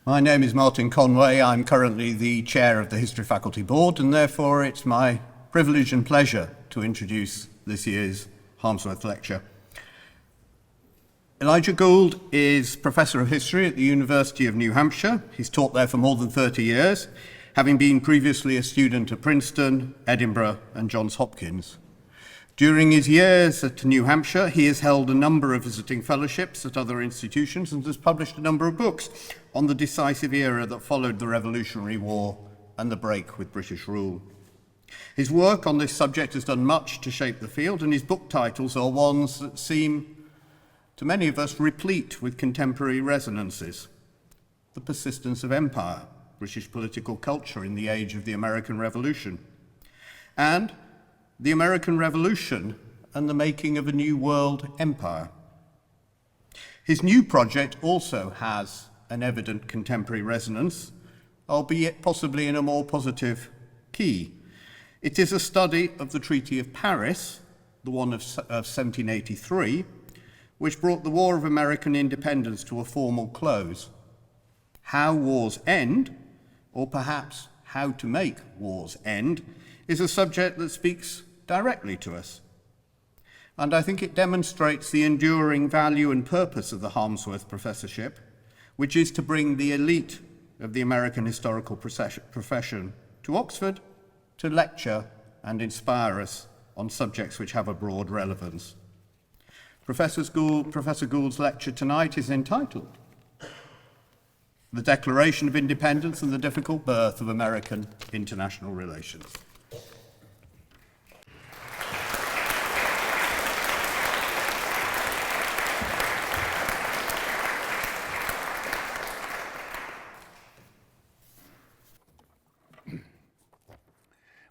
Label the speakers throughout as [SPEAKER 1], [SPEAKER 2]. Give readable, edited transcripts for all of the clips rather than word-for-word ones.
[SPEAKER 1] My name is Martin Conway. I'm currently the chair of the History Faculty Board, and therefore it's my privilege and pleasure to introduce this year's Harmsworth Lecture. Eliga Gould is Professor of History at the University of New Hampshire. He's taught there for more than 30 years, having been previously a student at Princeton, Edinburgh, and Johns Hopkins. During his years at New Hampshire, he has held a number of visiting fellowships at other institutions and has published a number of books on the decisive era that followed the Revolutionary War and the break with British rule. His work on this subject has done much to shape the field, and his book titles are ones that seem, to many of us, replete with contemporary resonances. The Persistence of Empire, British Political Culture in the Age of the American Revolution, and The American Revolution and the Making of a New World Empire. His new project also has an evident contemporary resonance, albeit possibly in a more positive key. It is a study of the Treaty of Paris, the one of 1783, which brought the War of American Independence to a formal close. How wars end, or perhaps how to make wars end, is a subject that speaks directly to us. And I think it demonstrates the enduring value and purpose of the Harmsworth Professorship, which is to bring the elite of the American historical profession to Oxford to lecture and inspire us on subjects which have a broad relevance. Professor Gould's lecture tonight is entitled The Declaration of Independence and the Difficult Birth of American International Relations.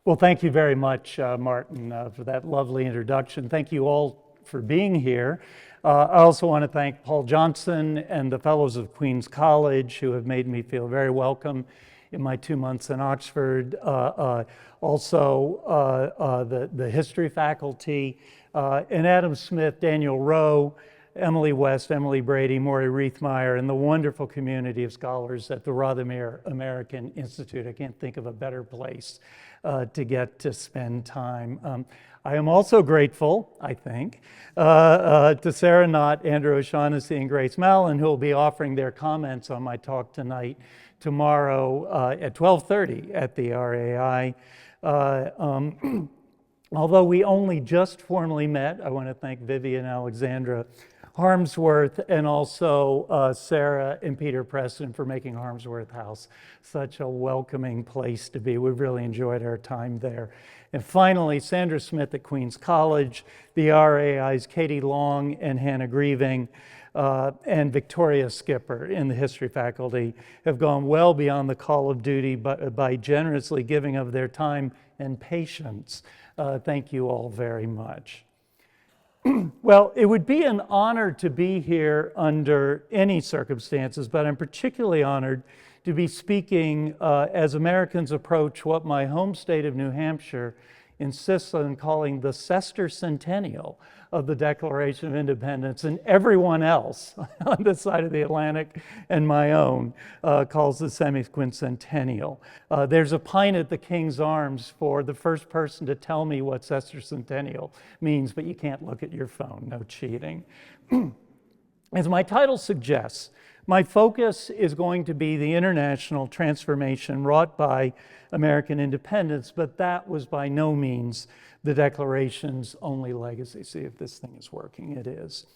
[SPEAKER 2] Well, thank you very much, Martin, for that lovely introduction. Thank you all for being here. I also want to thank Paul Johnson and the Fellows of Queen's College who have made me feel very welcome in my 2 months in Oxford. Also, the history faculty, and Adam Smith, Daniel Rowe, Emily West, Emily Brady, Maury Riethmeyer, and the wonderful community of scholars at the Rothermere American Institute. I can't think of a better place to get to spend time. I am also grateful, I think, to Sarah Knott, Andrew O'Shaughnessy, and Grace Mallon, who will be offering their comments on my talk tonight, tomorrow at 12:30 at the RAI. Although we only just formally met, I want to thank Vivian Alexandra Harmsworth and also Sarah and Peter Preston for making Harmsworth House such a welcoming place to be. We've really enjoyed our time there. And finally, Sandra Smith at Queen's College, the RAI's Katie Long and Hannah Grieving, and Victoria Skipper in the history faculty have gone well beyond the call of duty by generously giving of their time and patience. Thank you all very much. Well, it would be an honor to be here under any circumstances, but I'm particularly honored to be speaking as Americans approach what my home state of New Hampshire insists on calling the sesquicentennial of the Declaration of Independence, and everyone else on this side of the Atlantic and my own calls the semi-quincentennial. There's a pint at the King's Arms for the first person to tell me what sesquicentennial means, but you can't look at your phone, no cheating. As my title suggests, my focus is going to be the international transformation wrought by American independence, but that was by no means the Declaration's only legacy. See if this thing is working. It is.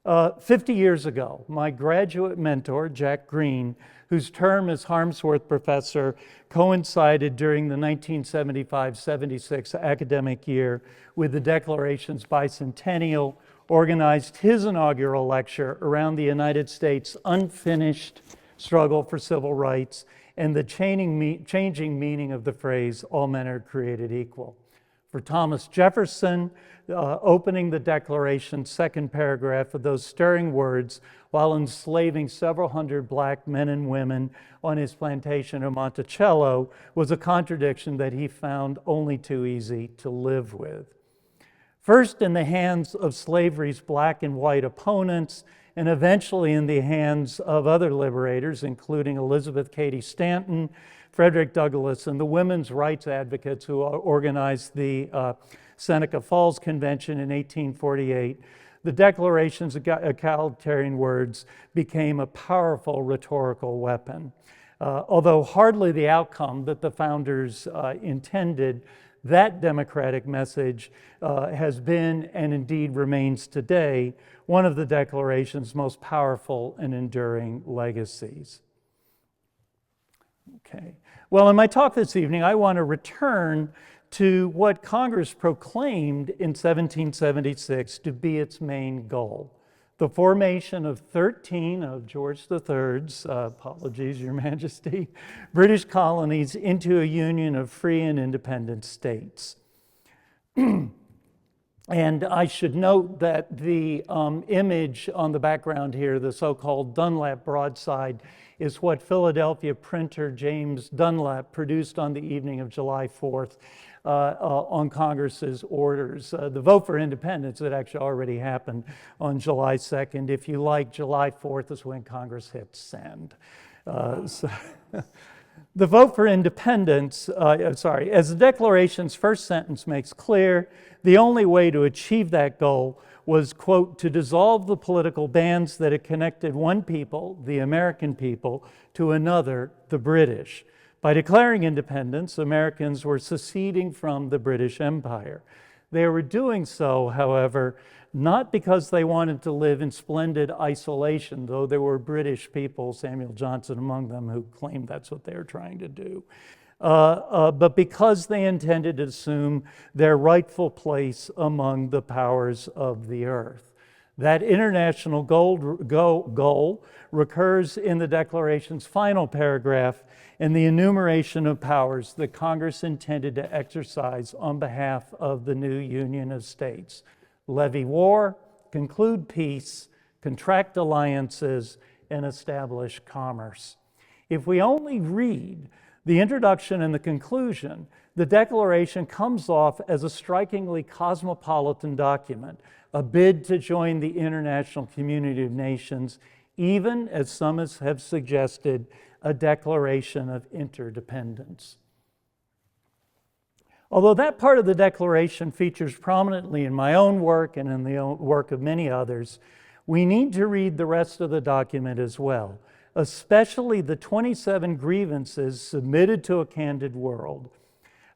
[SPEAKER 2] 50 years ago, my graduate mentor, Jack Green, whose term as Harmsworth Professor coincided during the 1975-76 academic year with the Declaration's bicentennial, organized his inaugural lecture around the United States' unfinished struggle for civil rights and the changing meaning of the phrase, all men are created equal. For Thomas Jefferson, opening the Declaration's second paragraph with those stirring words while enslaving several hundred black men and women on his plantation of Monticello was a contradiction that he found only too easy to live with. First in the hands of slavery's black and white opponents, and eventually in the hands of other liberators, including Elizabeth Cady Stanton, Frederick Douglass, and the women's rights advocates who organized the Seneca Falls Convention in 1848, the Declaration's egalitarian words became a powerful rhetorical weapon. Although hardly the outcome that the founders intended, that democratic message has been, and indeed remains today, one of the Declaration's most powerful and enduring legacies. Okay. Well, in my talk this evening, I want to return to what Congress proclaimed in 1776 to be its main goal: the formation of 13 of George III's, apologies, Your Majesty, British colonies into a union of free and independent states. And I should note that the image on the background here, the so-called Dunlap broadside, is what Philadelphia printer James Dunlap produced on the evening of July 4th on Congress's orders. The vote for independence had actually already happened on July 2nd. If you like, July 4th is when Congress hit send. The vote for independence, as the Declaration's first sentence makes clear, the only way to achieve that goal was, quote, to dissolve the political bands that had connected one people, the American people, to another, the British. By declaring independence, Americans were seceding from the British Empire. They were doing so, however, not because they wanted to live in splendid isolation, though there were British people, Samuel Johnson among them, who claimed that's what they were trying to do, but because they intended to assume their rightful place among the powers of the earth. That international goal recurs in the Declaration's final paragraph in the enumeration of powers that Congress intended to exercise on behalf of the new Union of States: levy war, conclude peace, contract alliances, and establish commerce. If we only read the introduction and the conclusion, the Declaration comes off as a strikingly cosmopolitan document, a bid to join the international community of nations, even, as some have suggested, a declaration of interdependence. Although that part of the Declaration features prominently in my own work and in the work of many others, we need to read the rest of the document as well, especially the 27 grievances submitted to a candid world.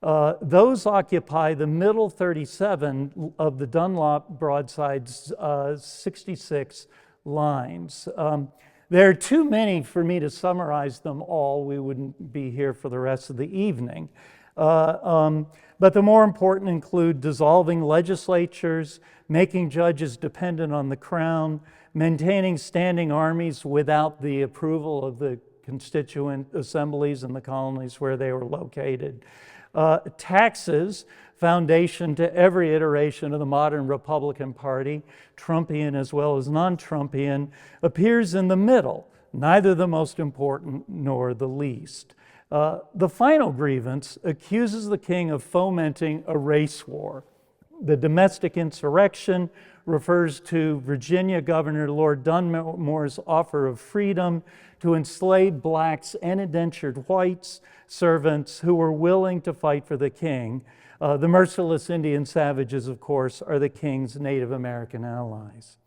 [SPEAKER 2] Those occupy the middle 37 of the Dunlap broadside's 66 lines. There are too many for me to summarize them all. We wouldn't be here for the rest of the evening. But the more important include dissolving legislatures, making judges dependent on the crown, maintaining standing armies without the approval of the constituent assemblies in the colonies where they were located. Taxes, foundation to every iteration of the modern Republican Party, Trumpian as well as non-Trumpian, appears in the middle, neither the most important nor the least. The final grievance accuses the king of fomenting a race war. The domestic insurrection refers to Virginia Governor Lord Dunmore's offer of freedom to enslaved blacks and indentured whites, servants who were willing to fight for the king. The merciless Indian savages, of course, are the king's Native American allies.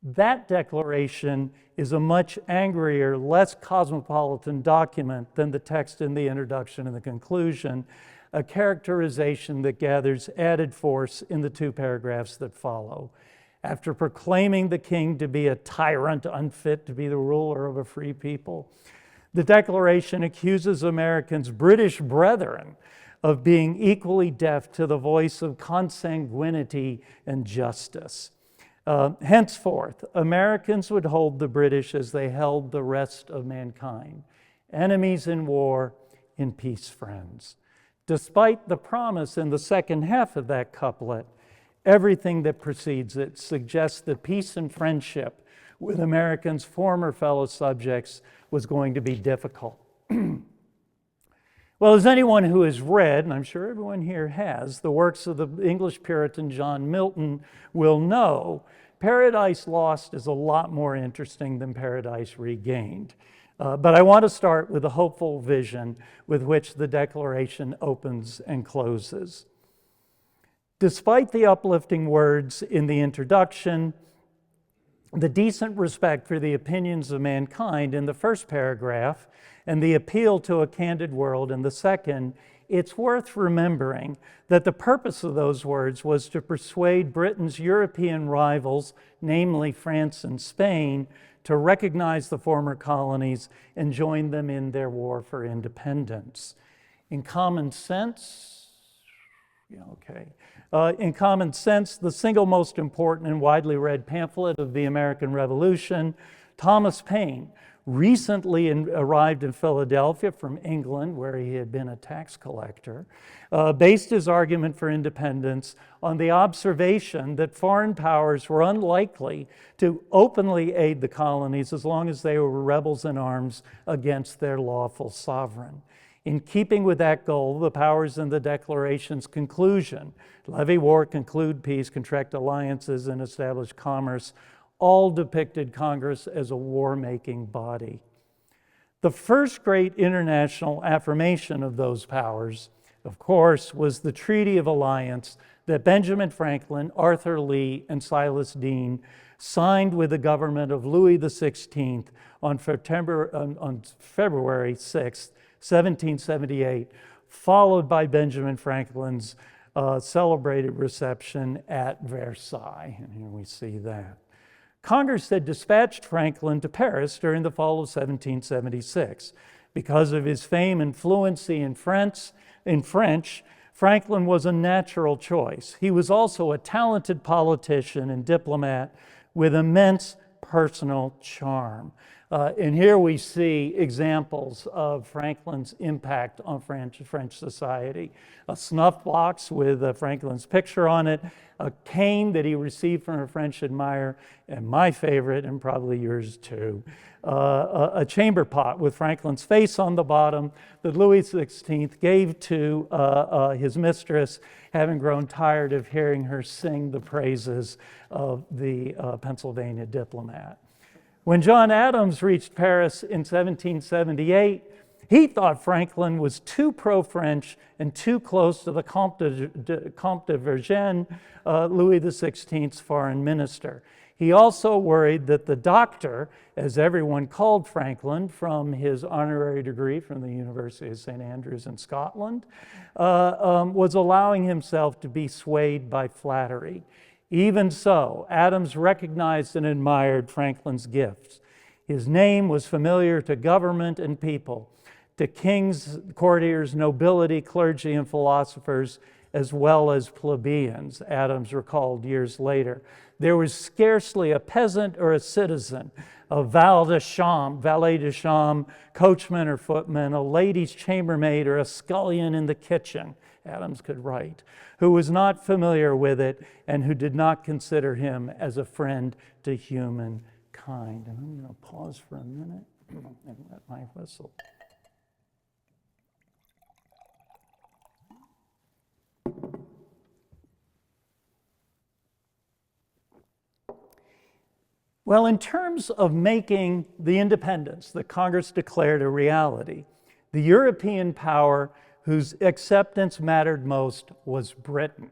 [SPEAKER 2] That declaration is a much angrier, less cosmopolitan document than the text in the introduction and the conclusion, a characterization that gathers added force in the two paragraphs that follow. After proclaiming the king to be a tyrant unfit to be the ruler of a free people, the Declaration accuses Americans' British brethren of being equally deaf to the voice of consanguinity and justice. Henceforth, Americans would hold the British as they held the rest of mankind, enemies in war, in peace friends. Despite the promise in the second half of that couplet, everything that precedes it suggests that peace and friendship with Americans' former fellow subjects was going to be difficult. Well, as anyone who has read, and I'm sure everyone here has, the works of the English Puritan John Milton will know, Paradise Lost is a lot more interesting than Paradise Regained. But I want to start with a hopeful vision with which the Declaration opens and closes. Despite the uplifting words in the introduction, the decent respect for the opinions of mankind in the first paragraph, and the appeal to a candid world in the second, it's worth remembering that the purpose of those words was to persuade Britain's European rivals, namely France and Spain, to recognize the former colonies and join them in their war for independence. In common sense, in common sense, the single most important and widely read pamphlet of the American Revolution, Thomas Paine, recently arrived in Philadelphia from England, where he had been a tax collector, based his argument for independence on the observation that foreign powers were unlikely to openly aid the colonies as long as they were rebels in arms against their lawful sovereign. In keeping with that goal, the powers in the Declaration's conclusion, levy war, conclude peace, contract alliances, and establish commerce, all depicted Congress as a war-making body. The first great international affirmation of those powers, of course, was the Treaty of Alliance that Benjamin Franklin, Arthur Lee, and Silas Deane signed with the government of Louis XVI on February 6, 1778, followed by Benjamin Franklin's celebrated reception at Versailles. And here we see that. Congress had dispatched Franklin to Paris during the fall of 1776. Because of his fame and fluency in French, Franklin was a natural choice. He was also a talented politician and diplomat with immense personal charm. And here we see examples of Franklin's impact on French society. A snuff box with Franklin's picture on it, a cane that he received from a French admirer, and my favorite, and probably yours too, a chamber pot with Franklin's face on the bottom that Louis XVI gave to his mistress, having grown tired of hearing her sing the praises of the Pennsylvania diplomat. When John Adams reached Paris in 1778, he thought Franklin was too pro-French and too close to the Comte de Vergennes, Louis XVI's foreign minister. He also worried that the doctor, as everyone called Franklin from his honorary degree from the University of St. Andrews in Scotland, was allowing himself to be swayed by flattery. Even so, Adams recognized and admired Franklin's gifts. His name was familiar to government and people, to kings, courtiers, nobility, clergy, and philosophers, as well as plebeians, Adams recalled years later. There was scarcely a peasant or a citizen, a valet de chambre, coachman or footman, a lady's chambermaid, or a scullion in the kitchen, Adams could write, who was not familiar with it and who did not consider him as a friend to humankind. And I'm going to pause for a minute and let my whistle. Well, in terms of making the independence that Congress declared a reality, the European power whose acceptance mattered most was Britain.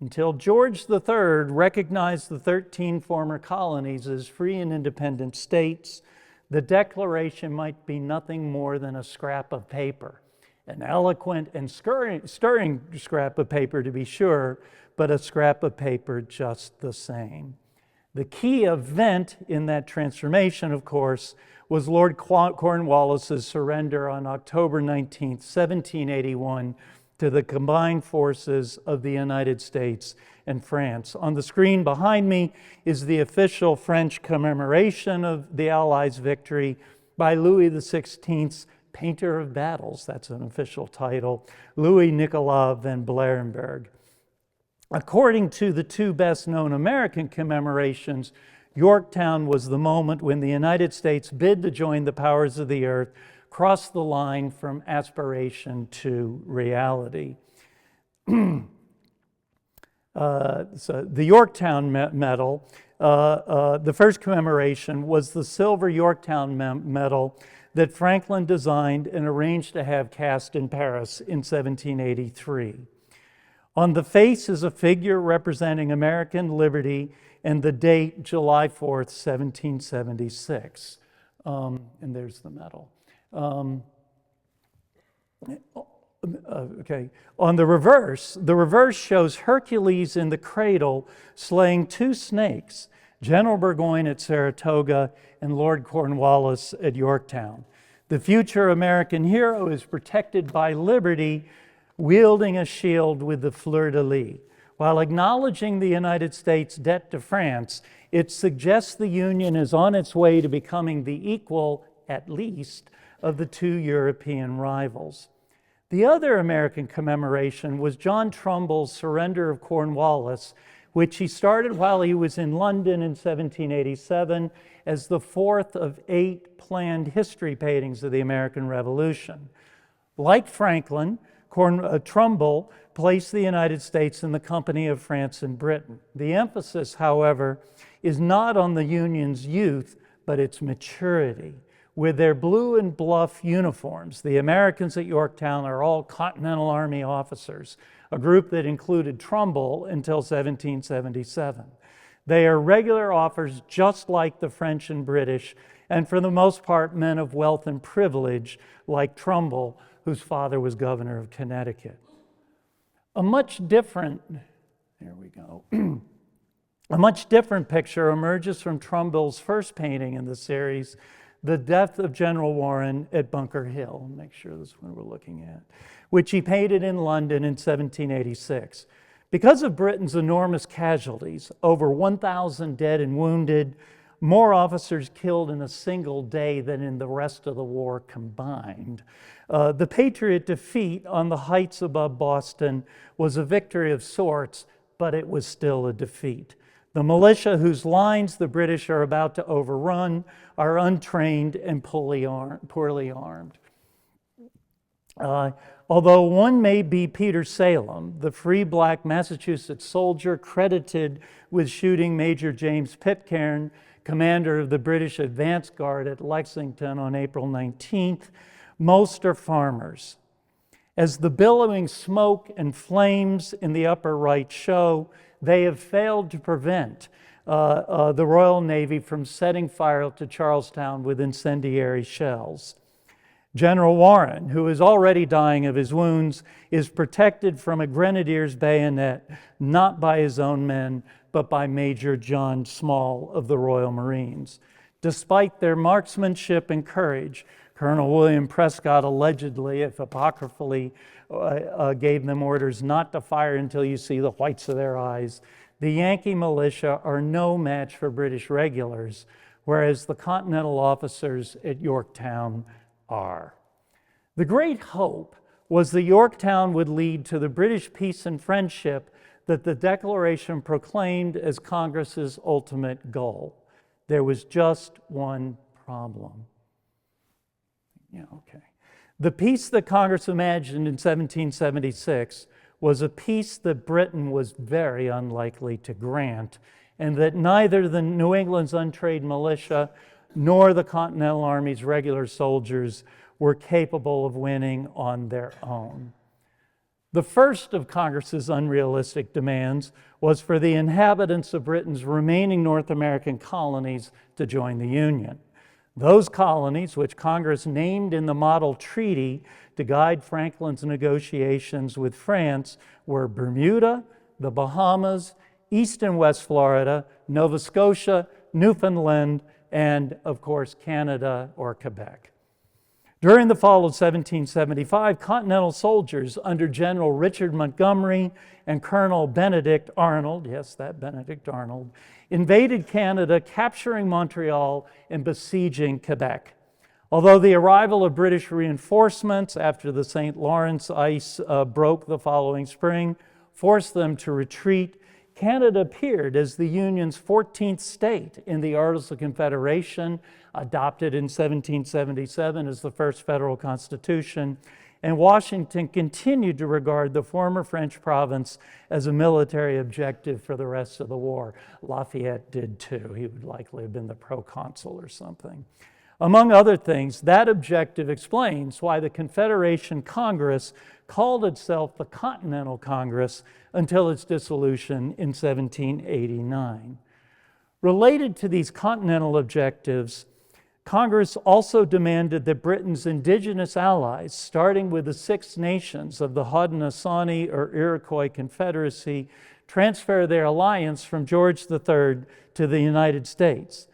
[SPEAKER 2] Until George III recognized the 13 former colonies as free and independent states, the Declaration might be nothing more than a scrap of paper, an eloquent and stirring scrap of paper to be sure, but a scrap of paper just the same. The key event in that transformation, of course, was Lord Cornwallis's surrender on October 19, 1781, to the combined forces of the United States and France. On the screen behind me is the official French commemoration of the Allies' victory by Louis XVI's Painter of Battles, that's an official title, Louis Nicolas van Blairenberg. According to the two best-known American commemorations, Yorktown was the moment when the United States bid to join the powers of the earth, crossed the line from aspiration to reality. So the Yorktown medal the first commemoration was the silver Yorktown medal that Franklin designed and arranged to have cast in Paris in 1783. On the face is a figure representing American liberty and the date July 4th, 1776. And there's the medal. Okay. On the reverse shows Hercules in the cradle slaying two snakes, General Burgoyne at Saratoga and Lord Cornwallis at Yorktown. The future American hero is protected by liberty, wielding a shield with the fleur-de-lis. While acknowledging the United States' debt to France, it suggests the Union is on its way to becoming the equal, at least, of the two European rivals. The other American commemoration was John Trumbull's surrender of Cornwallis, which he started while he was in London in 1787 as the fourth of 8 planned history paintings of the American Revolution. Like Franklin, Trumbull placed the United States in the company of France and Britain. The emphasis, however, is not on the Union's youth, but its maturity. With their blue and buff uniforms, the Americans at Yorktown are all Continental Army officers, a group that included Trumbull until 1777. They are regular officers just like the French and British, and for the most part men of wealth and privilege like Trumbull, whose father was governor of Connecticut. A much different picture emerges from Trumbull's first painting in the series, The Death of General Warren at Bunker Hill. Make sure this is what we're looking at, which he painted in London in 1786. Because of Britain's enormous casualties, over 1,000 dead and wounded, more officers killed in a single day than in the rest of the war combined. The Patriot defeat on the heights above Boston was a victory of sorts, but it was still a defeat. The militia whose lines the British are about to overrun are untrained and poorly armed. Although one may be Peter Salem, the free black Massachusetts soldier credited with shooting Major James Pitcairn, commander of the British advance guard at Lexington on April 19th, most are farmers. As the billowing smoke and flames in the upper right show, they have failed to prevent the Royal Navy from setting fire to Charlestown with incendiary shells. General Warren, who is already dying of his wounds, is protected from a grenadier's bayonet, not by his own men, but by Major John Small of the Royal Marines. Despite their marksmanship and courage, Colonel William Prescott allegedly, if apocryphally, gave them orders not to fire until you see the whites of their eyes. The Yankee militia are no match for British regulars, whereas the Continental officers at Yorktown are. The great hope was that Yorktown would lead to the British peace and friendship that the Declaration proclaimed as Congress's ultimate goal. There was just one problem. The peace that Congress imagined in 1776 was a peace that Britain was very unlikely to grant, and that neither the New England's untrained militia nor the Continental Army's regular soldiers were capable of winning on their own. The first of Congress's unrealistic demands was for the inhabitants of Britain's remaining North American colonies to join the Union. Those colonies, which Congress named in the model treaty to guide Franklin's negotiations with France, were Bermuda, the Bahamas, East and West Florida, Nova Scotia, Newfoundland, and, of course, Canada or Quebec. During the fall of 1775, Continental soldiers under General Richard Montgomery and Colonel Benedict Arnold, yes, that Benedict Arnold, invaded Canada, capturing Montreal and besieging Quebec. Although the arrival of British reinforcements after the St. Lawrence ice broke the following spring forced them to retreat, Canada appeared as the Union's 14th state in the Articles of Confederation, adopted in 1777 as the first federal constitution, And Washington continued to regard the former French province as a military objective for the rest of the war. Lafayette did too. He would likely have been the proconsul or something. Among other things, that objective explains why the Confederation Congress called itself the Continental Congress until its dissolution in 1789. Related to these continental objectives, Congress also demanded that Britain's indigenous allies, starting with the Six Nations of the Haudenosaunee or Iroquois Confederacy, transfer their alliance from George III to the United States.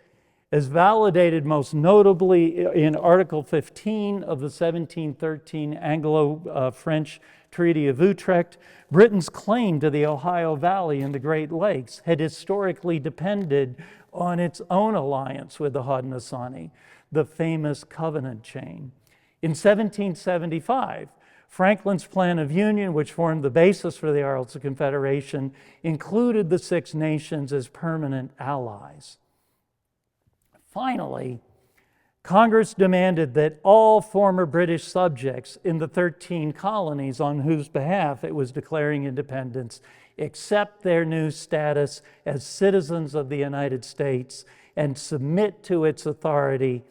[SPEAKER 2] As validated most notably in Article 15 of the 1713 Anglo-French Treaty of Utrecht, Britain's claim to the Ohio Valley and the Great Lakes had historically depended on its own alliance with the Haudenosaunee, the famous Covenant chain. In 1775, Franklin's Plan of Union, which formed the basis for the Articles of Confederation, included the Six Nations as permanent allies. Finally, Congress demanded that all former British subjects in the 13 colonies on whose behalf it was declaring independence accept their new status as citizens of the United States and submit to its authority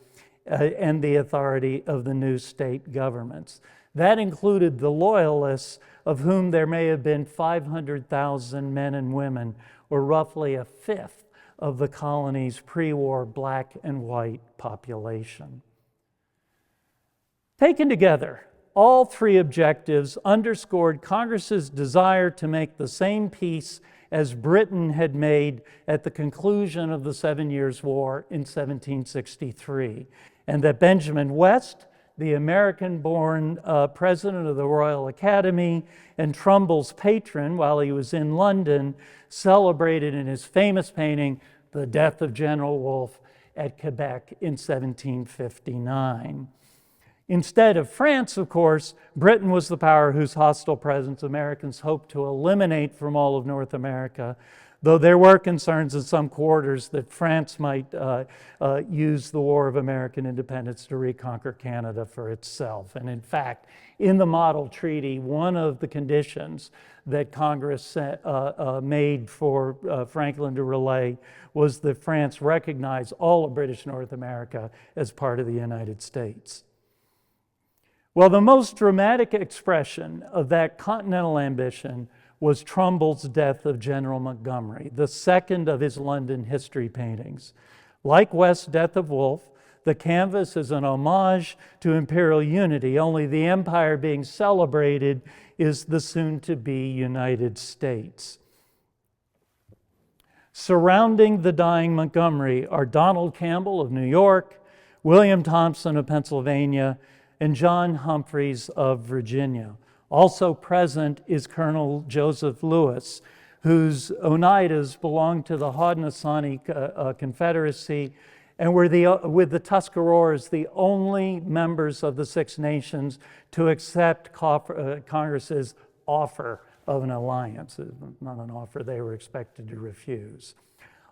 [SPEAKER 2] and the authority of the new state governments. That included the loyalists, of whom there may have been 500,000 men and women, or roughly a fifth of the colony's pre-war black and white population. Taken together, all three objectives underscored Congress's desire to make the same peace as Britain had made at the conclusion of the 7 Years' War in 1763, and that Benjamin West, the American-born president of the Royal Academy and Trumbull's patron while he was in London, celebrated in his famous painting the death of General Wolfe at Quebec in 1759. Instead of France, of course, Britain was the power whose hostile presence Americans hoped to eliminate from all of North America, though there were concerns in some quarters that France might use the War of American Independence to reconquer Canada for itself. And in fact, in the model treaty, one of the conditions that Congress made for Franklin to relay was that France recognize all of British North America as part of the United States. Well, the most dramatic expression of that continental ambition was Trumbull's death of General Montgomery, the second of his London history paintings. Like West's death of Wolfe, the canvas is an homage to imperial unity, only the empire being celebrated is the soon-to-be United States. Surrounding the dying Montgomery are Donald Campbell of New York, William Thompson of Pennsylvania, and John Humphreys of Virginia. Also present is Colonel Joseph Lewis, whose Oneidas belonged to the Haudenosaunee Confederacy and were with the Tuscaroras the only members of the Six Nations to accept Congress's offer of an alliance. It was not an offer they were expected to refuse.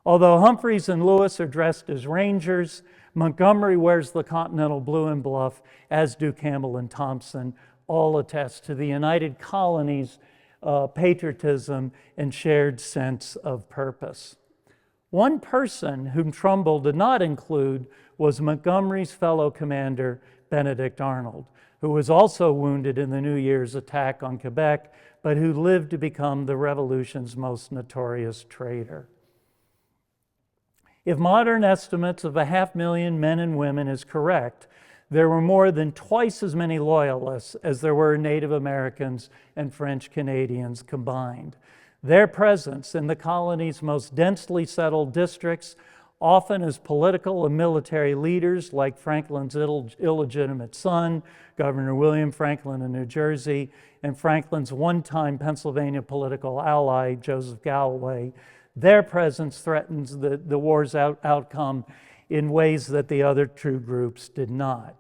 [SPEAKER 2] Although Humphreys and Lewis are dressed as Rangers, Montgomery wears the Continental blue and buff, as do Campbell and Thompson. All attest to the United Colonies' patriotism and shared sense of purpose. One person whom Trumbull did not include was Montgomery's fellow commander, Benedict Arnold, who was also wounded in the New Year's attack on Quebec, but who lived to become the Revolution's most notorious traitor. If modern estimates of 500,000 men and women is correct, there were more than twice as many loyalists as there were Native Americans and French Canadians combined. Their presence in the colony's most densely settled districts, often as political and military leaders like Franklin's illegitimate son, Governor William Franklin of New Jersey, and Franklin's one-time Pennsylvania political ally, Joseph Galloway, their presence threatens the war's outcome in ways that the other two groups did not.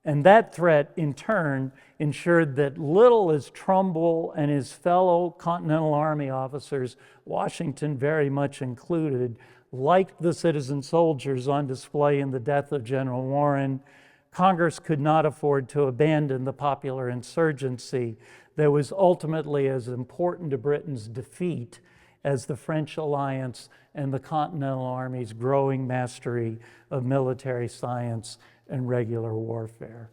[SPEAKER 2] And that threat, in turn, ensured that little as Trumbull and his fellow Continental Army officers, Washington very much included, liked the citizen soldiers on display in the death of General Warren, Congress could not afford to abandon the popular insurgency that was ultimately as important to Britain's defeat as the French alliance and the Continental Army's growing mastery of military science and regular warfare.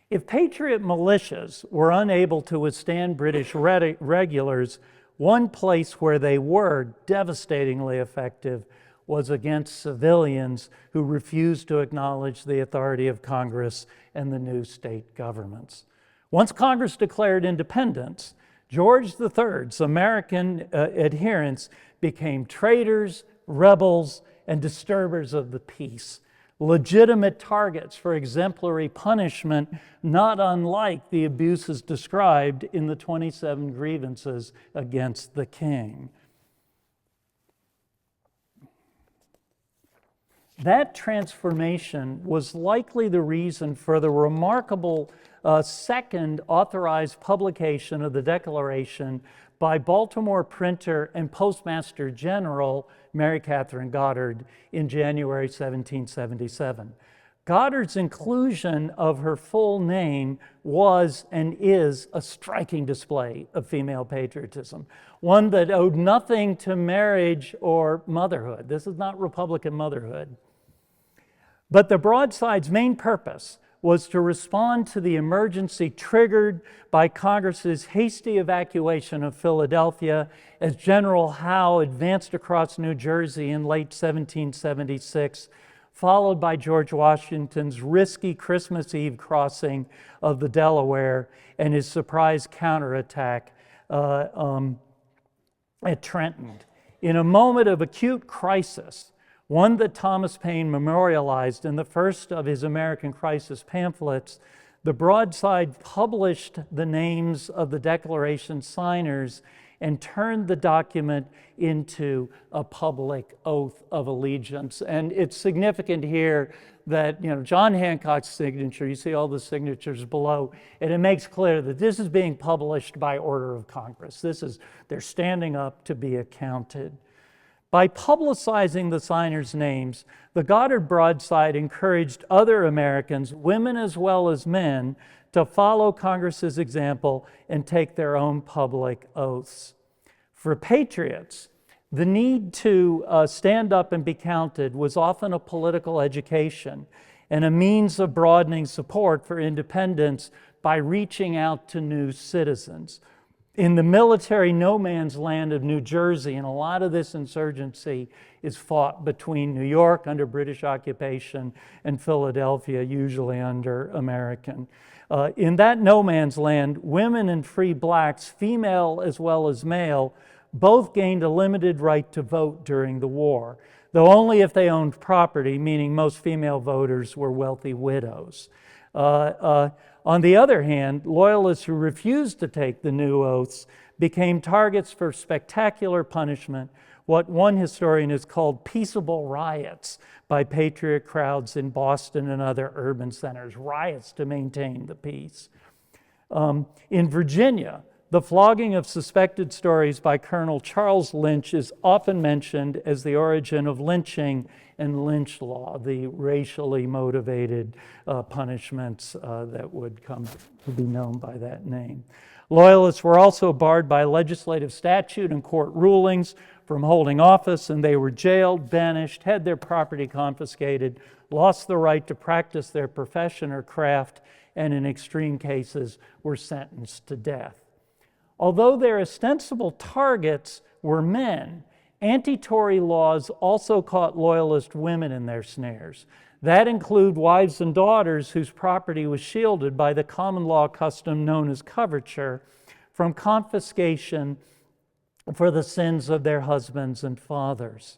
[SPEAKER 2] If Patriot militias were unable to withstand British regulars, one place where they were devastatingly effective was against civilians who refused to acknowledge the authority of Congress and the new state governments. Once Congress declared independence, George III's American adherents became traitors, rebels, and disturbers of the peace, legitimate targets for exemplary punishment, not unlike the abuses described in the 27 grievances against the king. That transformation was likely the reason for the remarkable second authorized publication of the Declaration by Baltimore printer and Postmaster General Mary Catherine Goddard in January 1777. Goddard's inclusion of her full name was and is a striking display of female patriotism, one that owed nothing to marriage or motherhood. This is not Republican motherhood. But the broadside's main purpose was to respond to the emergency triggered by Congress's hasty evacuation of Philadelphia as General Howe advanced across New Jersey in late 1776, followed by George Washington's risky Christmas Eve crossing of the Delaware and his surprise counterattack at Trenton. In a moment of acute crisis, one that Thomas Paine memorialized in the first of his American Crisis pamphlets, the broadside published the names of the Declaration signers and turned the document into a public oath of allegiance. And it's significant here that, John Hancock's signature, you see all the signatures below, and it makes clear that this is being published by order of Congress. They're standing up to be accounted. By publicizing the signers' names, the Goddard broadside encouraged other Americans, women as well as men, to follow Congress's example and take their own public oaths. For patriots, the need to stand up and be counted was often a political education and a means of broadening support for independence by reaching out to new citizens. In the military no man's land of New Jersey, and a lot of this insurgency is fought between New York under British occupation and Philadelphia, usually under American. In that no man's land, women and free blacks, female as well as male, both gained a limited right to vote during the war, though only if they owned property, meaning most female voters were wealthy widows. On the other hand, loyalists who refused to take the new oaths became targets for spectacular punishment, what one historian has called peaceable riots by patriot crowds in Boston and other urban centers, riots to maintain the peace. In Virginia, the flogging of suspected stories by Colonel Charles Lynch is often mentioned as the origin of lynching and lynch law, the racially motivated punishments that would come to be known by that name. Loyalists were also barred by legislative statute and court rulings from holding office, and they were jailed, banished, had their property confiscated, lost the right to practice their profession or craft, and in extreme cases were sentenced to death. Although their ostensible targets were men, anti-Tory laws also caught loyalist women in their snares. That include wives and daughters whose property was shielded by the common law custom known as coverture from confiscation for the sins of their husbands and fathers.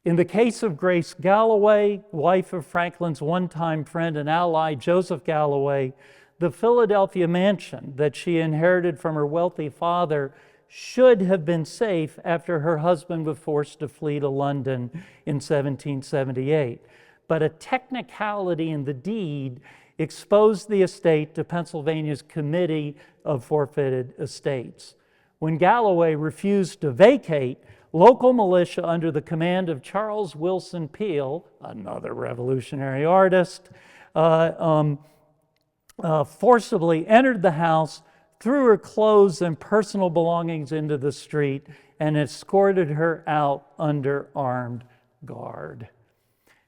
[SPEAKER 2] In the case of Grace Galloway, wife of Franklin's one-time friend and ally Joseph Galloway, the Philadelphia mansion that she inherited from her wealthy father should have been safe after her husband was forced to flee to London in 1778. But a technicality in the deed exposed the estate to Pennsylvania's Committee of Forfeited Estates. When Galloway refused to vacate, Local militia under the command of Charles Wilson Peel, another revolutionary artist, forcibly entered the house, threw her clothes and personal belongings into the street, and escorted her out under armed guard.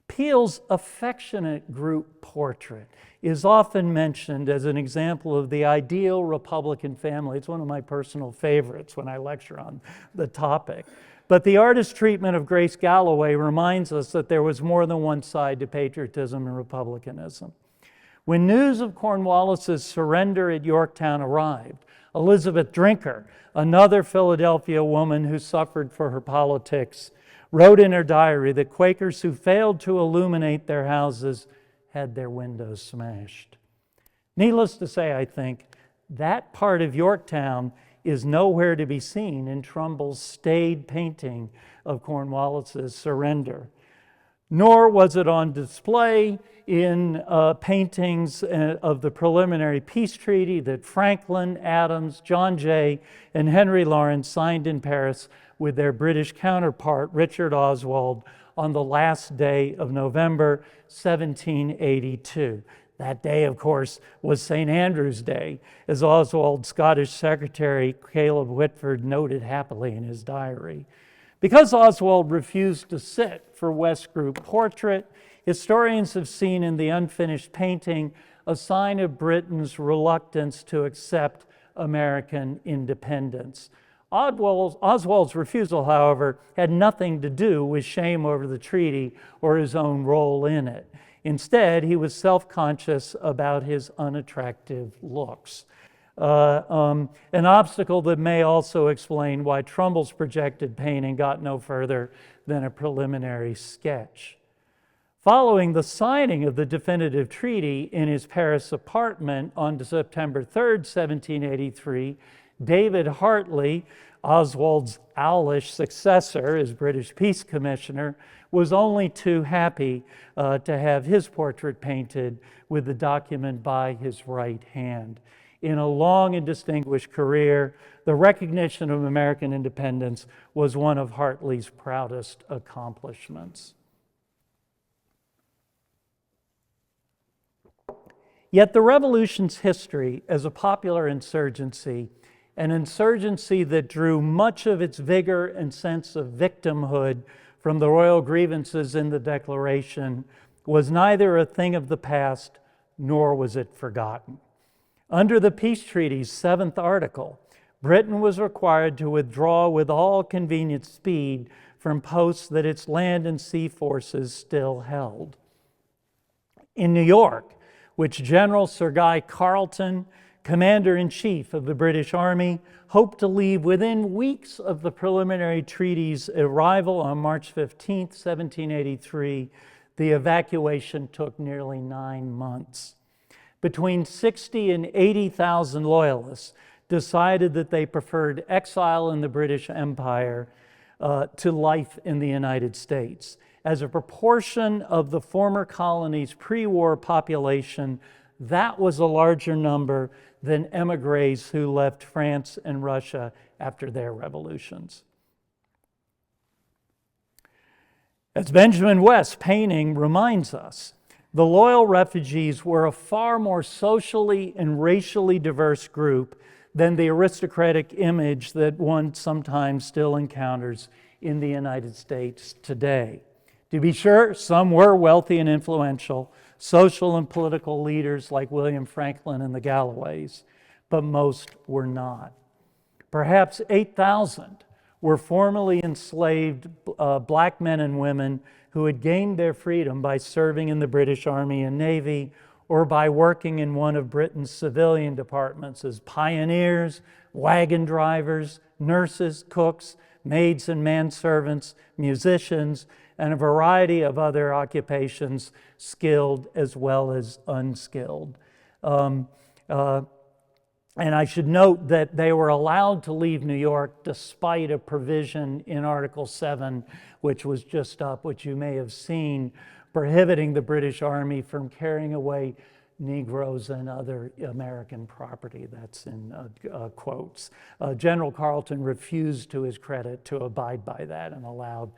[SPEAKER 2] Peel's affectionate group portrait is often mentioned as an example of the ideal Republican family. It's one of my personal favorites when I lecture on the topic. But the artist's treatment of Grace Galloway reminds us that there was more than one side to patriotism and republicanism. When news of Cornwallis's surrender at Yorktown arrived, Elizabeth Drinker, another Philadelphia woman who suffered for her politics, wrote in her diary that Quakers who failed to illuminate their houses had their windows smashed. Needless to say, I think, that part of Yorktown is nowhere to be seen in Trumbull's staid painting of Cornwallis's surrender. Nor was it on display in paintings of the preliminary peace treaty that Franklin, Adams, John Jay, and Henry Lawrence signed in Paris with their British counterpart, Richard Oswald, on the last day of November 1782. That day, of course, was St. Andrew's Day, as Oswald's Scottish secretary, Caleb Whitford, noted happily in his diary. Because Oswald refused to sit for West Group portrait, historians have seen in the unfinished painting a sign of Britain's reluctance to accept American independence. Oswald's refusal, however, had nothing to do with shame over the treaty or his own role in it. Instead, he was self-conscious about his unattractive looks. An obstacle that may also explain why Trumbull's projected painting got no further than a preliminary sketch. Following the signing of the definitive treaty in his Paris apartment on September 3rd, 1783, David Hartley, Oswald's owlish successor as British Peace Commissioner, was only too happy to have his portrait painted with the document by his right hand. In a long and distinguished career, the recognition of American independence was one of Hartley's proudest accomplishments. Yet the Revolution's history as a popular insurgency, an insurgency that drew much of its vigor and sense of victimhood from the royal grievances in the Declaration, was neither a thing of the past nor was it forgotten. Under the peace treaty's 7th article, Britain was required to withdraw with all convenient speed from posts that its land and sea forces still held. In New York, which General Sir Guy Carleton, Commander-in-Chief of the British Army, hoped to leave within weeks of the preliminary treaty's arrival on March 15, 1783, the evacuation took nearly 9 months. Between 60 and 80,000 loyalists decided that they preferred exile in the British Empire to life in the United States. As a proportion of the former colony's pre-war population, that was a larger number than emigres who left France and Russia after their revolutions. As Benjamin West's painting reminds us, the loyal refugees were a far more socially and racially diverse group than the aristocratic image that one sometimes still encounters in the United States today. To be sure, some were wealthy and influential, social and political leaders like William Franklin and the Galloways, but most were not. Perhaps 8,000 were formerly enslaved black men and women who had gained their freedom by serving in the British Army and Navy or by working in one of Britain's civilian departments as pioneers, wagon drivers, nurses, cooks, maids and manservants, musicians, and a variety of other occupations, skilled as well as unskilled. And I should note that they were allowed to leave New York despite a provision in Article 7, which was just up, which you may have seen, prohibiting the British Army from carrying away Negroes and other American property. That's in quotes. General Carleton refused, to his credit, to abide by that and allowed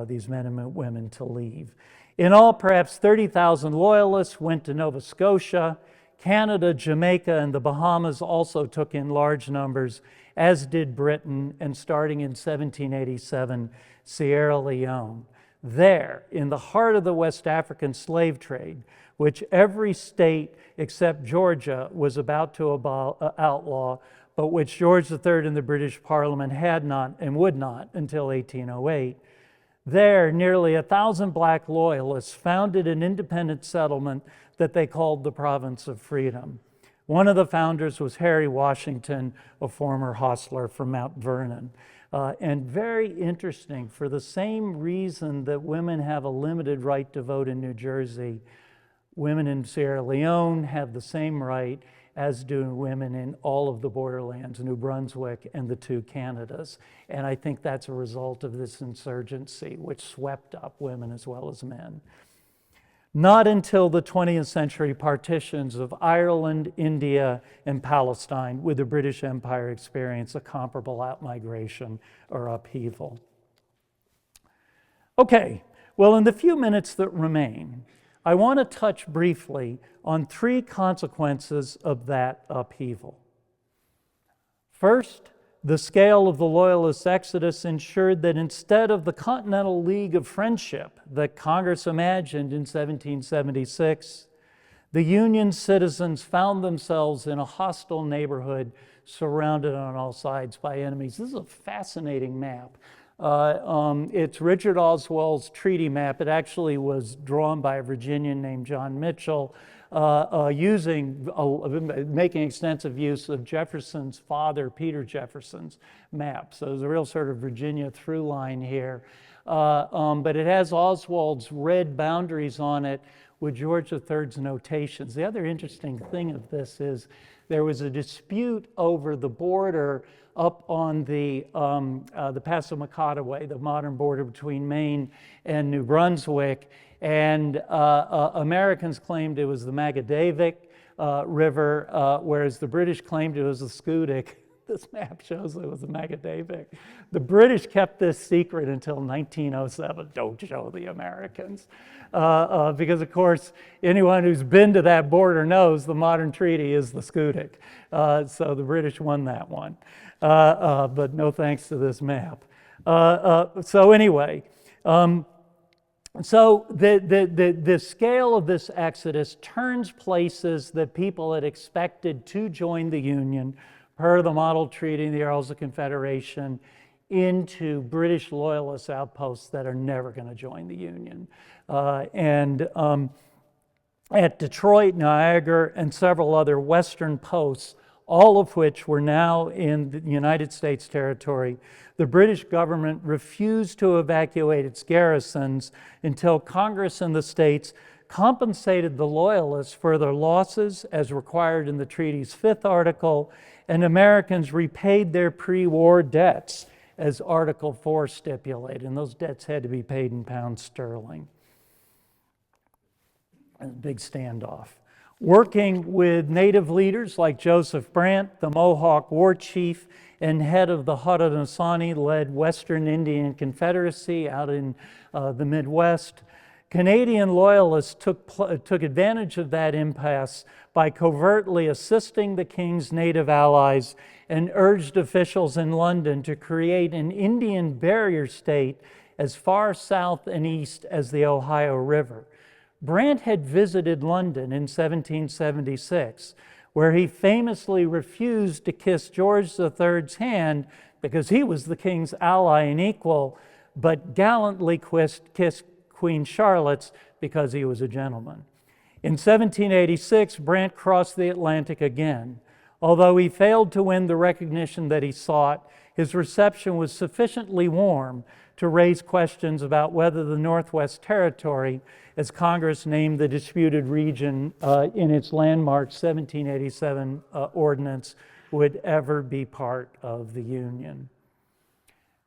[SPEAKER 2] these men and women to leave. In all, perhaps 30,000 Loyalists went to Nova Scotia. Canada, Jamaica, and the Bahamas also took in large numbers, as did Britain, and starting in 1787, Sierra Leone. There, in the heart of the West African slave trade, which every state except Georgia was about to outlaw, but which George III and the British Parliament had not and would not until 1808, there, nearly 1,000 black loyalists founded an independent settlement that they called the Province of Freedom. One of the founders was Harry Washington, a former hostler from Mount Vernon. And very interesting, for the same reason that women have a limited right to vote in New Jersey, women in Sierra Leone have the same right as do women in all of the borderlands, New Brunswick and the two Canadas. And I think that's a result of this insurgency, which swept up women as well as men. Not until the 20th century partitions of Ireland, India, and Palestine would the British Empire experience a comparable outmigration or upheaval. Okay, well, in the few minutes that remain, I want to touch briefly on three consequences of that upheaval. First, the scale of the Loyalist exodus ensured that instead of the Continental League of Friendship that Congress imagined in 1776, the Union citizens found themselves in a hostile neighborhood surrounded on all sides by enemies. This is a fascinating map. It's Richard Oswald's treaty map. It actually was drawn by a Virginian named John Mitchell, making extensive use of Jefferson's father, Peter Jefferson's map. So there's a real sort of Virginia through line here. But it has Oswald's red boundaries on it with George III's notations. The other interesting thing of this is there was a dispute over the border up on the Passamaquoddy, the modern border between Maine and New Brunswick, and Americans claimed it was the Magadavik River, whereas the British claimed it was the Scudic. This map shows it was the Magadavik. The British kept this secret until 1907. Don't show the Americans. Because, of course, anyone who's been to that border knows the modern treaty is the Scudic. So the British won that one. But no thanks to this map. So anyway, so the scale of this exodus turns places that people had expected to join the Union per the model treaty and the Articles of Confederation into British loyalist outposts that are never going to join the Union. At Detroit, Niagara, and several other western posts, all of which were now in the United States territory, the British government refused to evacuate its garrisons until Congress and the states compensated the Loyalists for their losses as required in the treaty's 5th article, and Americans repaid their pre-war debts as Article 4 stipulated, and those debts had to be paid in pounds sterling. A big standoff. Working with native leaders like Joseph Brant, the Mohawk war chief and head of the Haudenosaunee-led Western Indian Confederacy out in the Midwest, Canadian Loyalists took advantage of that impasse by covertly assisting the King's native allies and urged officials in London to create an Indian barrier state as far south and east as the Ohio River. Brant had visited London in 1776, where he famously refused to kiss George III's hand because he was the King's ally and equal, but gallantly kissed Queen Charlotte's because he was a gentleman. In 1786, Brant crossed the Atlantic again. Although he failed to win the recognition that he sought, his reception was sufficiently warm to raise questions about whether the Northwest Territory, as Congress named the disputed region in its landmark 1787 ordinance, would ever be part of the Union.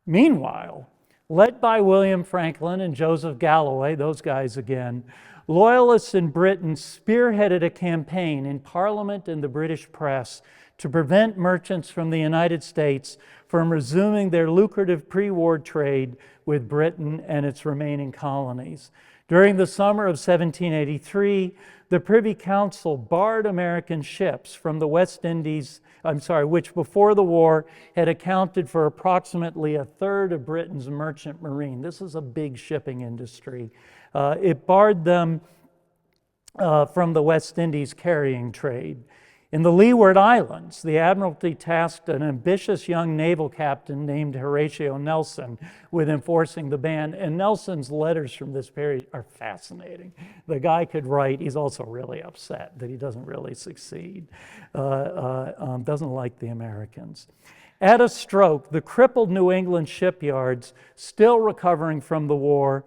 [SPEAKER 2] Meanwhile, led by William Franklin and Joseph Galloway, those guys again, Loyalists in Britain spearheaded a campaign in Parliament and the British press to prevent merchants from the United States from resuming their lucrative pre-war trade with Britain and its remaining colonies. During the summer of 1783, the Privy Council barred American ships from the West Indies, which before the war had accounted for approximately a third of Britain's merchant marine. This is a big shipping industry. It barred them from the West Indies carrying trade. In the Leeward Islands, the Admiralty tasked an ambitious young naval captain named Horatio Nelson with enforcing the ban, and Nelson's letters from this period are fascinating. The guy could write. He's also really upset that he doesn't really succeed, doesn't like the Americans. At a stroke, the crippled New England shipyards, still recovering from the war,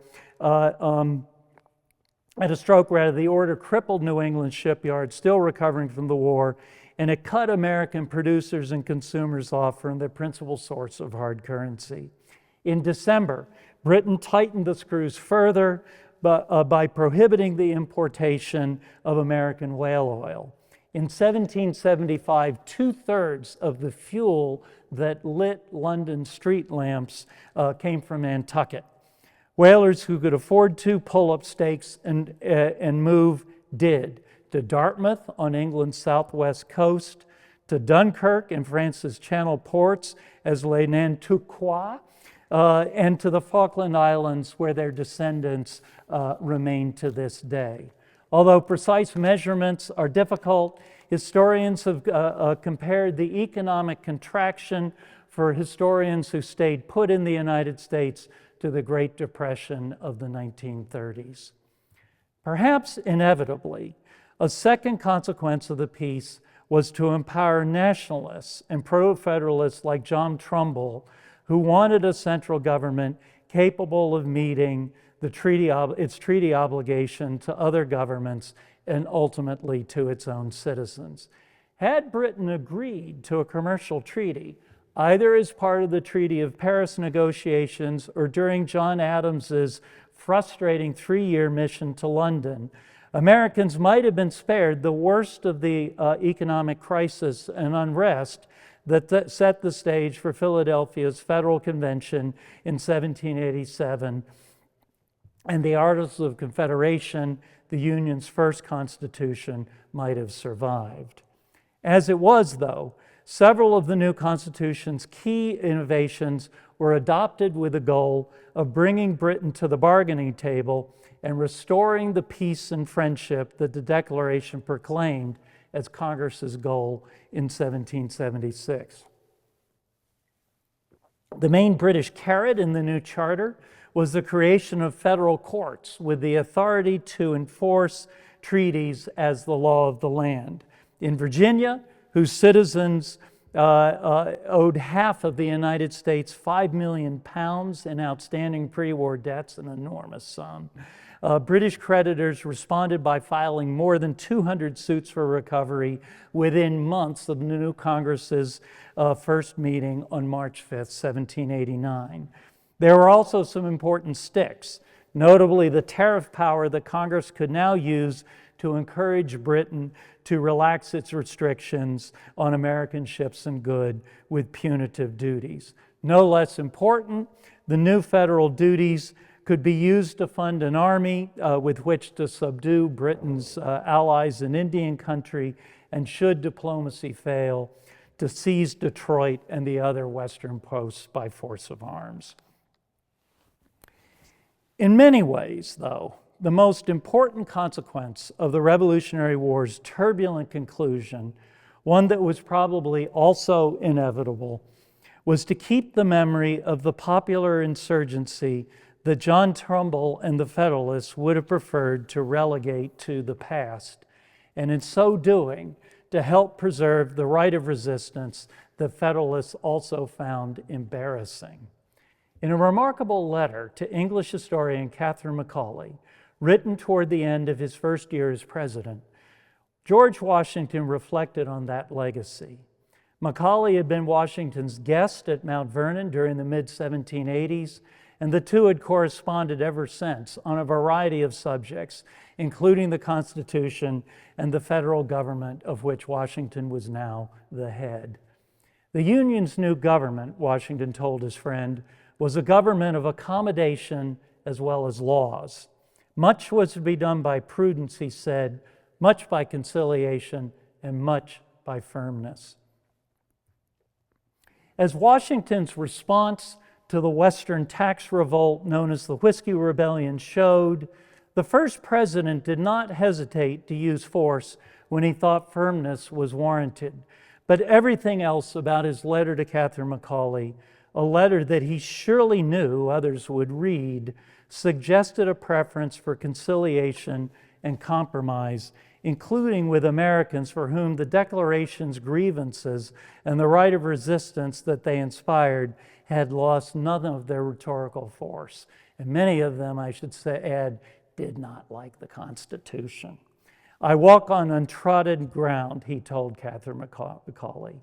[SPEAKER 2] the order crippled New England shipyards, still recovering from the war, and it cut American producers and consumers off from their principal source of hard currency. In December, Britain tightened the screws further by prohibiting the importation of American whale oil. In 1775, 2/3 of the fuel that lit London street lamps came from Nantucket. Whalers who could afford to pull up stakes and move did, to Dartmouth on England's southwest coast, to Dunkirk and France's Channel ports as Les Nantuckois, and to the Falkland Islands where their descendants remain to this day. Although precise measurements are difficult, historians have compared the economic contraction for historians who stayed put in the United States to the Great Depression of the 1930s. Perhaps inevitably, a second consequence of the peace was to empower nationalists and pro-federalists like John Trumbull, who wanted a central government capable of meeting its treaty obligation to other governments and ultimately to its own citizens. Had Britain agreed to a commercial treaty, either as part of the Treaty of Paris negotiations or during John Adams's frustrating 3-year mission to London, Americans might have been spared the worst of the economic crisis and unrest that set the stage for Philadelphia's Federal Convention in 1787 and the Articles of Confederation, the Union's first constitution, might have survived. As it was, though, several of the new Constitution's key innovations were adopted with the goal of bringing Britain to the bargaining table and restoring the peace and friendship that the Declaration proclaimed as Congress's goal in 1776. The main British carrot in the new charter was the creation of federal courts with the authority to enforce treaties as the law of the land. In Virginia, whose citizens owed half of the United States £5 million in outstanding pre-war debts, an enormous sum. British creditors responded by filing more than 200 suits for recovery within months of the new Congress's first meeting on March 5th, 1789. There were also some important sticks, notably the tariff power that Congress could now use to encourage Britain to relax its restrictions on American ships and goods with punitive duties. No less important, the new federal duties could be used to fund an army with which to subdue Britain's allies in Indian country, and should diplomacy fail, to seize Detroit and the other western posts by force of arms. In many ways, though, the most important consequence of the Revolutionary War's turbulent conclusion, one that was probably also inevitable, was to keep the memory of the popular insurgency that John Trumbull and the Federalists would have preferred to relegate to the past, and in so doing, to help preserve the right of resistance that Federalists also found embarrassing. In a remarkable letter to English historian Catherine Macaulay, written toward the end of his first year as president, George Washington reflected on that legacy. Macaulay had been Washington's guest at Mount Vernon during the mid-1780s and the two had corresponded ever since on a variety of subjects, including the Constitution and the federal government of which Washington was now the head. The Union's new government, Washington told his friend, was a government of accommodation as well as laws. Much was to be done by prudence, he said, much by conciliation, and much by firmness. As Washington's response to the Western tax revolt known as the Whiskey Rebellion showed, the first president did not hesitate to use force when he thought firmness was warranted. But everything else about his letter to Catherine Macaulay, a letter that he surely knew others would read, suggested a preference for conciliation and compromise, including with Americans for whom the Declaration's grievances and the right of resistance that they inspired had lost none of their rhetorical force. And many of them, I should add, did not like the Constitution. I walk on untrodden ground, he told Catherine Macaulay.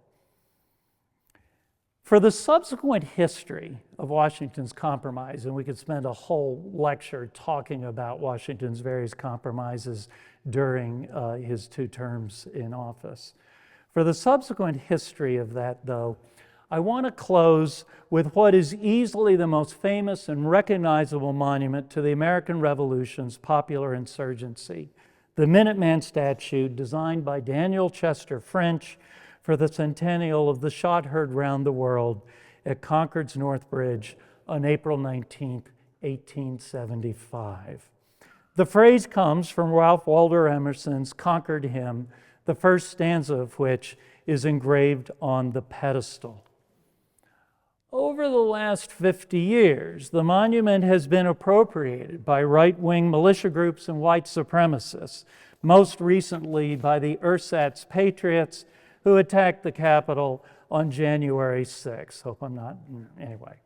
[SPEAKER 2] For the subsequent history of Washington's compromise, and we could spend a whole lecture talking about Washington's various compromises during his 2 terms in office. For the subsequent history of that, though, I want to close with what is easily the most famous and recognizable monument to the American Revolution's popular insurgency, the Minuteman statue designed by Daniel Chester French for the centennial of the shot heard round the world at Concord's North Bridge on April 19, 1875. The phrase comes from Ralph Waldo Emerson's Concord hymn, the first stanza of which is engraved on the pedestal. Over the last 50 years, the monument has been appropriated by right-wing militia groups and white supremacists, most recently by the ersatz patriots who attacked the Capitol on January 6th. Hope I'm not, anyway.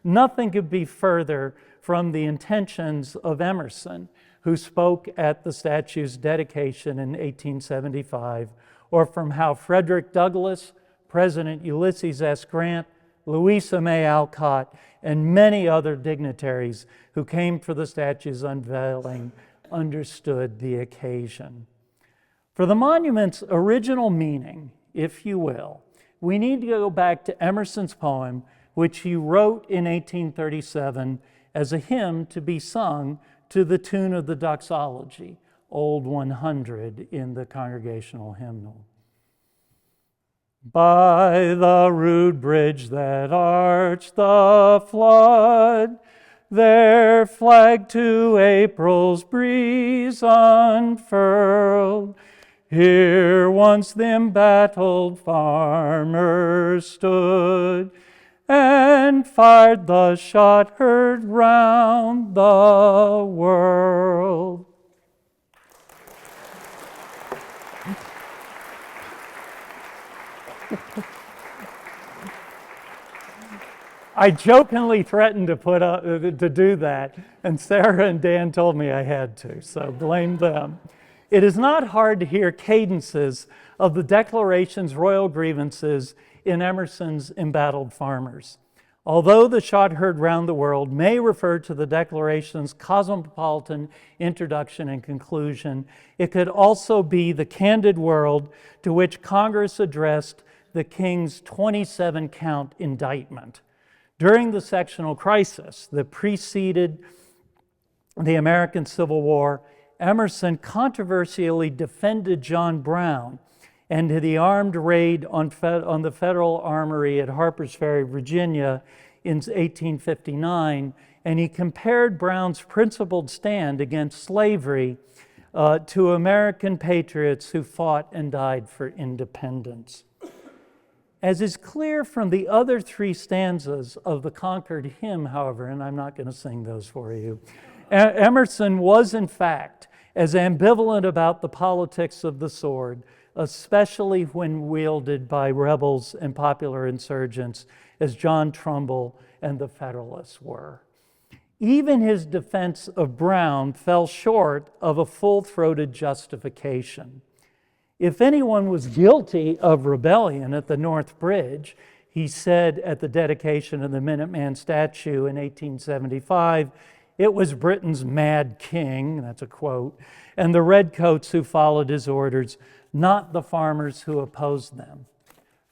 [SPEAKER 2] Nothing could be further from the intentions of Emerson, who spoke at the statue's dedication in 1875, or from how Frederick Douglass, President Ulysses S. Grant, Louisa May Alcott, and many other dignitaries who came for the statue's unveiling understood the occasion. For the monument's original meaning, if you will, we need to go back to Emerson's poem, which he wrote in 1837 as a hymn to be sung to the tune of the doxology, Old 100 in the congregational hymnal. By the rude bridge that arched the flood, their flag to April's breeze unfurled, here once the embattled farmers stood, and fired the shot heard round the world. I jokingly threatened to do that, and Sarah and Dan told me I had to, so blame them. It is not hard to hear cadences of the Declaration's royal grievances in Emerson's Embattled Farmers. Although the shot heard round the world may refer to the Declaration's cosmopolitan introduction and conclusion, it could also be the candid world to which Congress addressed the King's 27-count indictment. During the sectional crisis that preceded the American Civil War, Emerson controversially defended John Brown and the armed raid on the Federal Armory at Harper's Ferry, Virginia in 1859, and he compared Brown's principled stand against slavery to American patriots who fought and died for independence. As is clear from the other 3 stanzas of the Concord hymn, however, and I'm not going to sing those for you, Emerson was in fact as ambivalent about the politics of the sword, especially when wielded by rebels and popular insurgents, as John Trumbull and the Federalists were. Even his defense of Brown fell short of a full-throated justification. If anyone was guilty of rebellion at the North Bridge, He said at the dedication of the Minuteman statue in 1875, "It was Britain's mad king," that's a quote, "and the redcoats who followed his orders, not the farmers who opposed them."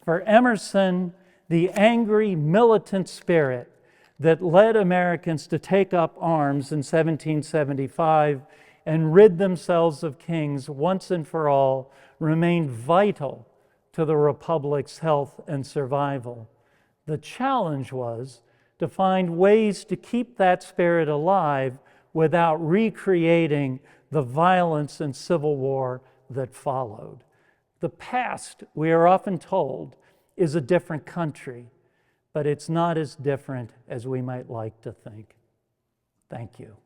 [SPEAKER 2] For Emerson, the angry militant spirit that led Americans to take up arms in 1775 and rid themselves of kings once and for all remained vital to the Republic's health and survival. The challenge was to find ways to keep that spirit alive without recreating the violence and civil war that followed. The past, we are often told, is a different country, but it's not as different as we might like to think. Thank you.